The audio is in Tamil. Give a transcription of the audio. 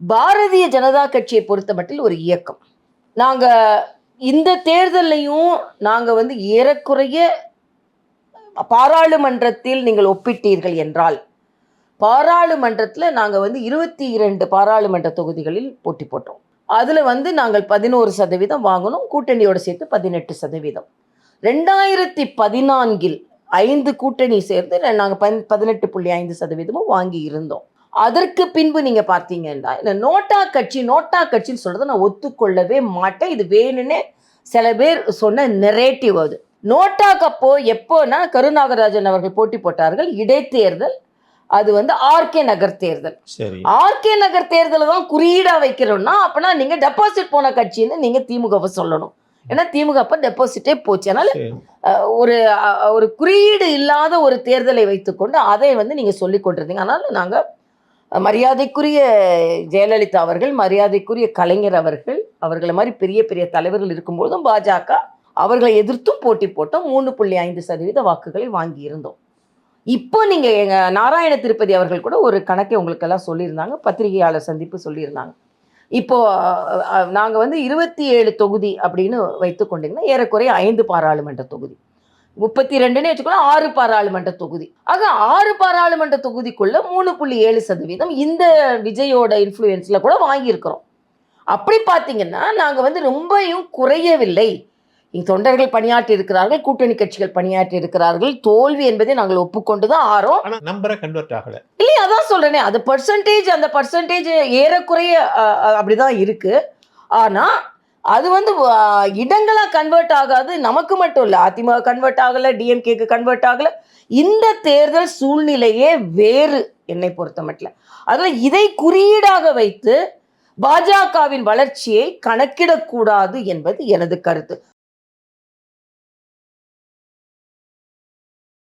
பாரதிய ஜனதா கட்சியை பொறுத்த மட்டில் ஒரு இயக்கம். நாங்க இந்த தேர்தலையும் நாங்க வந்து ஏறக்குறைய பாராளுமன்றத்தில் நீங்கள் ஒப்பிட்டீர்கள் என்றால், பாராளுமன்றத்தில நாங்க வந்து 22 பாராளுமன்ற தொகுதிகளில் போட்டி போட்டோம். அதுல வந்து நாங்கள் 11% வாங்குனோம். கூட்டணியோட சேர்த்து 18%. 2014 5 கூட்டணி சேர்ந்து நாங்க 18.5% வாங்கி இருந்தோம். அதற்கு பின்பு நீங்க பார்த்தீங்கன்னா, இந்த நோட்டா கட்சின்னு சொல்றத நான் ஒத்துக்கொள்ளவே மாட்டேன். இது வேணும்னே சில பேர் சொன்ன நெரேட்டிவ் அது. நோட்டாக்கு அப்போ எப்போன்னா கருநாகராஜன் அவர்கள் போட்டி போட்டார்கள். இடைத்தேர்தல். அது வந்து ஆர்கே நகர் தேர்தல். சரி. ஆர்கே நகர் தேர்தலை தான் குறியீடா வைக்கிறோம்னா, அப்பனா நீங்க டெபாசிட் போன கட்சின்னு நீங்க திமுகவை சொல்லணும். ஏன்னா திமுக அப்ப டெபாசிட்டே போச்சு. அதனால சரி. ஒரு ஒரு குறியீடு இல்லாத ஒரு தேர்தலை வைத்துக்கொண்டு அதை வந்து நீங்க சொல்லிக் கொண்டிருந்தீங்க. அதனால நாங்க மரியாதைக்குரிய ஜெயலலிதா அவர்கள், மரியாதைக்குரிய கலைஞர் அவர்கள், அவர்கள மாதிரி பெரிய பெரிய தலைவர்கள் இருக்கும்போதும் பாஜக அவர்களை எதிர்த்தும் போட்டி போட்டோம். 3.5% வாக்குகளை வாங்கி இருந்தோம். இப்போ நீங்க எங்க நாராயண திருப்பதி அவர்கள் கூட ஒரு கணக்கை உங்களுக்கெல்லாம் சொல்லியிருந்தாங்க. பத்திரிகையாளர் சந்திப்பு சொல்லியிருந்தாங்க. இப்போ நாங்க வந்து 27 தொகுதி அப்படின்னு வைத்துக் கொண்டீங்கன்னா, ஏறக்குறைய 5 பாராளுமன்ற தொகுதி. 32ன்னு வச்சுக்கோங்க, 6 பாராளுமன்ற தொகுதி. ஆக 6 பாராளுமன்ற தொகுதிக்குள்ள 3.7% இந்த விஜயோட இன்ஃப்ளூயன்ஸ்ல கூட வாங்கியிருக்கிறோம். அப்படி பார்த்தீங்கன்னா, நாங்க வந்து ரொம்பயும் குறையவில்லை. தொண்டர்கள் பணியாற்றி இருக்கிறார்கள், கூட்டணி கட்சிகள் பணியாற்றி இருக்கிறார்கள். தோல்வி என்பதை நாங்கள் ஒப்புக்கொண்டு தான் ஆறோம். ஆனா நம்பரை கன்வெர்ட் ஆகல. இல்லையா, அதான் சொல்றேனே, அது அந்த பர்சன்டேஜ் ஏறக்குறைய அப்படிதான் இருக்கு. ஆனா அது வந்து இடங்களா கன்வெர்ட் ஆகாது. நமக்கு மட்டும் இல்ல, அதிமுக கன்வெர்ட் ஆகல, டிஎம்கேக்கு கன்வெர்ட் ஆகல. இந்த தேர்தல் சூழ்நிலையே வேறு என்னை பொறுத்த மட்டும். அதனால இதை குறியீடாக வைத்து பாஜகவின் வளர்ச்சியை கணக்கிடக்கூடாது என்பது எனது கருத்து.